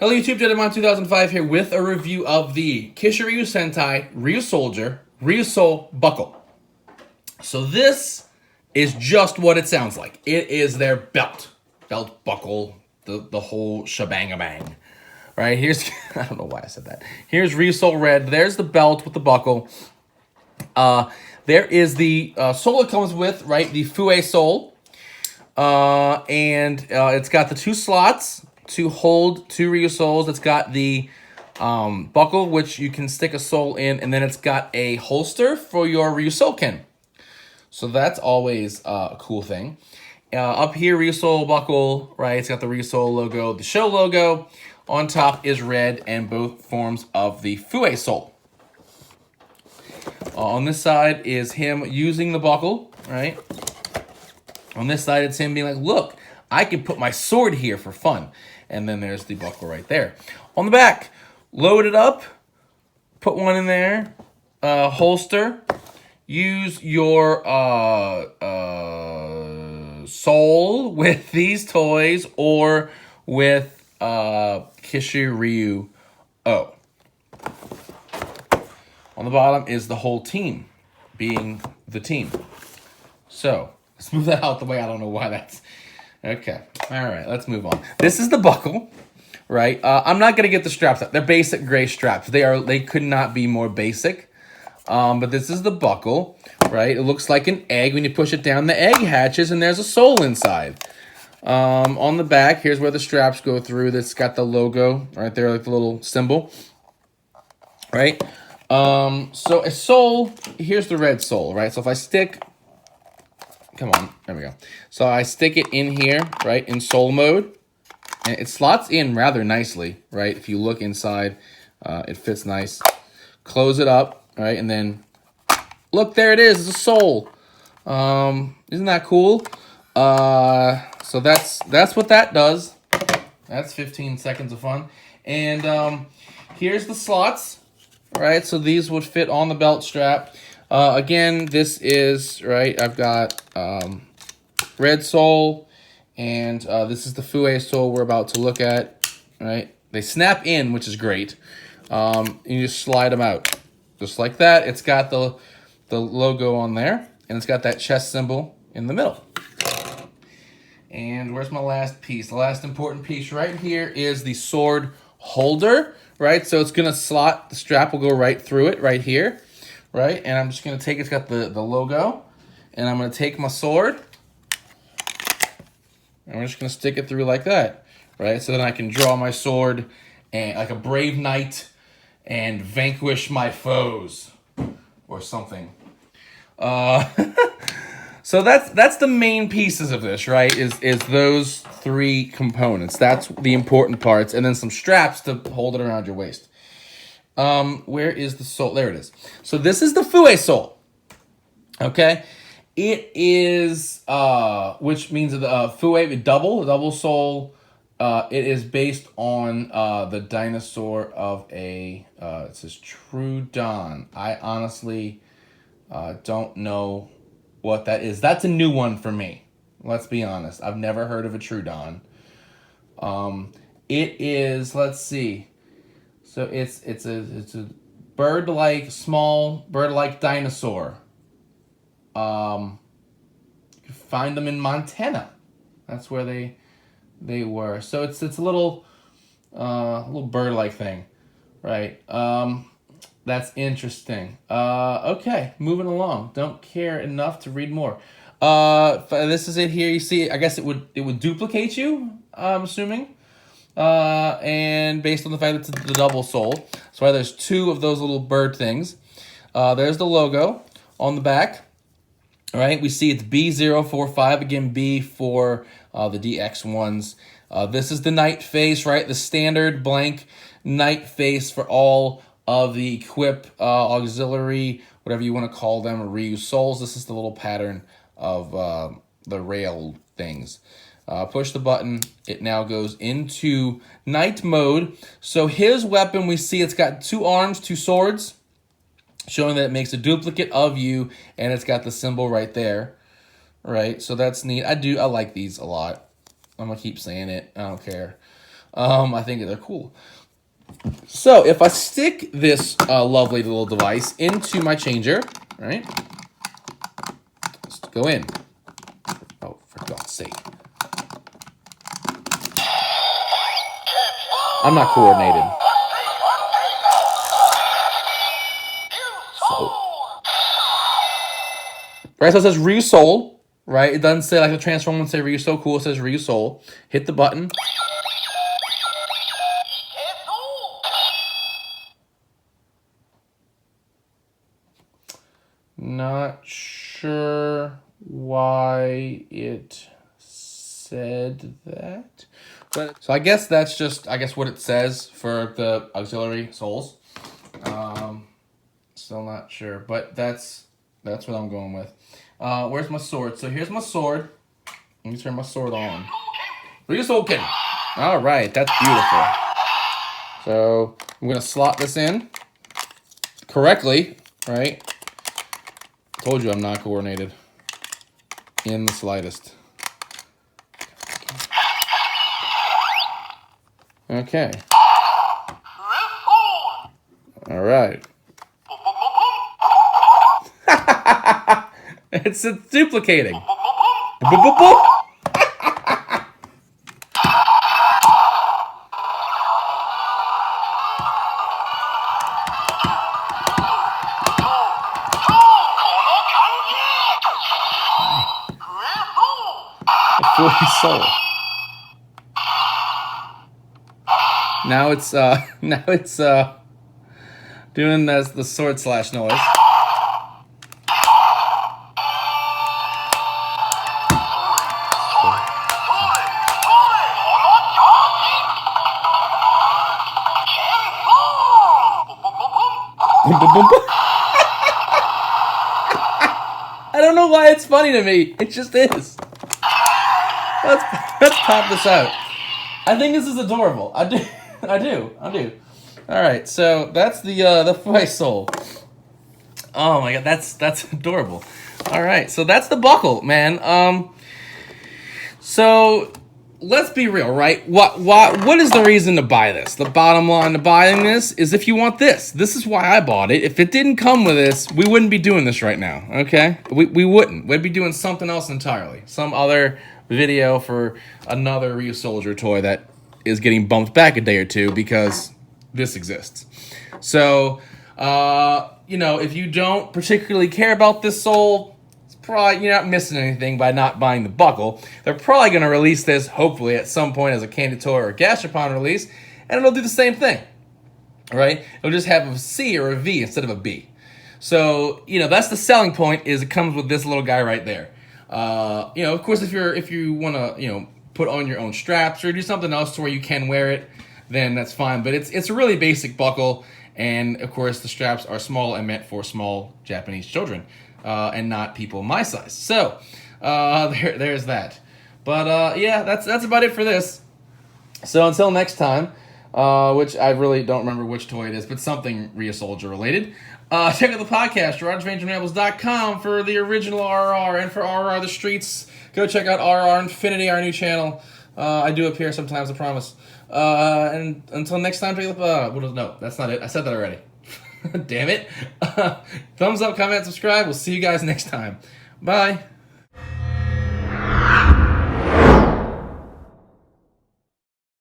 Hello YouTube, Jedamon 2005 here with a review of the Kishiryu Sentai Ryusoulger Ryusoul buckle. So this is just what it sounds like. It is their belt buckle, the whole shebang-a-bang. Right, here's, I don't know why I said that. Here's Ryusoul Red, there's the belt with the buckle. There is the sole it comes with, right, the Fue sole. And it's got the two slots to hold two Ryusouls. It's got the buckle, which you can stick a soul in, and then it's got a holster for your Ryusouken. So that's always a cool thing. Up here, Ryusoul buckle, right? It's got the Ryusoul logo, the show logo. On top is red and both forms of the Fue sole. On this side is him using the buckle, right? On this side, it's him being like, look, I can put my sword here for fun. And then there's the buckle right there. On the back, load it up, put one in there, holster, use your soul with these toys or with Kishiryu. On the bottom is the whole team, being the team. So, let's move that out the way. I don't know why that's... Okay. All right, let's move on. This is the buckle, right? I'm not going to get the straps out. They're basic gray straps. They could not be more basic. But this is the buckle, right? It looks like an egg. When you push it down, the egg hatches, and there's a soul inside. On the back, here's where the straps go through. That's got the logo right there, like the little symbol, right? So a soul, here's the red soul, right? So if I stick... Come on, there we go. So I stick it in here, right, in soul mode, and it slots in rather nicely, right? If you look inside, it fits nice. Close it up, right, and then look, there it is. It's a soul. Isn't that cool? So that's what that does. That's 15 seconds of fun. And here's the slots, right? So these would fit on the belt strap. Again, this is, right, I've got red soul, and this is the Fue soul we're about to look at, right? They snap in, which is great. And you just slide them out, just like that. It's got the logo on there, and it's got that chest symbol in the middle. And where's my last piece? The last important piece right here is the sword holder, right? So it's going to slot, the strap will go right through it right here. Right, and I'm just going to take, it's got the logo, and I'm going to take my sword, and I'm just going to stick it through like that, right? So then I can draw my sword and like a brave knight and vanquish my foes or something. So that's the main pieces of this, right, is those three components. That's the important parts, and then some straps to hold it around your waist. Where is the soul? There it is. So this is the Fue soul. Okay. It is, which means the Fue, double soul. It is based on, the dinosaur of it says True Dawn. I honestly, don't know what that is. That's a new one for me. Let's be honest. I've never heard of a True Dawn. It is, let's see. So it's a small bird-like dinosaur. You can find them in Montana. That's where they were. So it's a little bird-like thing, right? That's interesting. Okay, moving along. Don't care enough to read more. This is it here. You see, I guess it would duplicate you. I'm assuming. And based on the fact that it's the double soul, that's why there's two of those little bird things. There's the logo on the back. All right, we see it's B045, again, B for the DX ones. This is the knight face, right? The standard blank knight face for all of the equip, auxiliary, whatever you want to call them, Ryusouls. This is the little pattern of the rail things. Push the button, it now goes into knight mode. So his weapon, we see it's got two arms, two swords, showing that it makes a duplicate of you, and it's got the symbol right there, right? So that's neat. I like these a lot. I'm gonna keep saying it, I don't care. I think they're cool. So if I stick this lovely little device into my changer, right? Let's go in. Oh, for God's sake. I'm not coordinated. So, right, so it says Ryusoul, right? It doesn't say like the transform and say Ryusoul. Cool, it says Ryusoul. Hit the button. Not sure why it said that. But so I guess that's just what it says for the auxiliary souls. Still not sure, but that's what I'm going with. Where's my sword? So here's my sword. Let me turn my sword on. Ryusoul. All right, that's beautiful. So I'm gonna slot this in correctly, right? Told you I'm not coordinated in the slightest. Okay. All right. It's duplicating. Soul. Now it's doing the sword slash noise. I don't know why it's funny to me. It just is. Let's pop this out. I think this is adorable. I do. All right, so that's the Ryusoul. Oh my God, that's adorable. All right, so that's the buckle, man. So let's be real, right? What is the reason to buy this? The bottom line to buying this is if you want this. This is why I bought it. If it didn't come with this, we wouldn't be doing this right now, okay? We wouldn't. We'd be doing something else entirely. Some other video for another Ryusoulger toy that is getting bumped back a day or two because this exists. So, if you don't particularly care about this soul, it's probably you're not missing anything by not buying the buckle. They're probably going to release this, hopefully, at some point as a candy toy or a Gashapon release, and it'll do the same thing, right? It'll just have a C or a V instead of a B. So, that's the selling point is it comes with this little guy right there. Of course, if you want to, put on your own straps or do something else to where you can wear it, then that's fine. But it's a really basic buckle, and of course the straps are small and meant for small Japanese children, and not people my size. So there's that. But yeah, that's about it for this. So until next time, which I really don't remember which toy it is, but something Ryusoulger related. Check out the podcast, RogerRangerRambles.com for the original RR, and for RR The Streets, go check out RR Infinity, our new channel. I do appear sometimes, I promise. And until next time, no, that's not it. I said that already. Damn it. Thumbs up, comment, subscribe. We'll see you guys next time. Bye.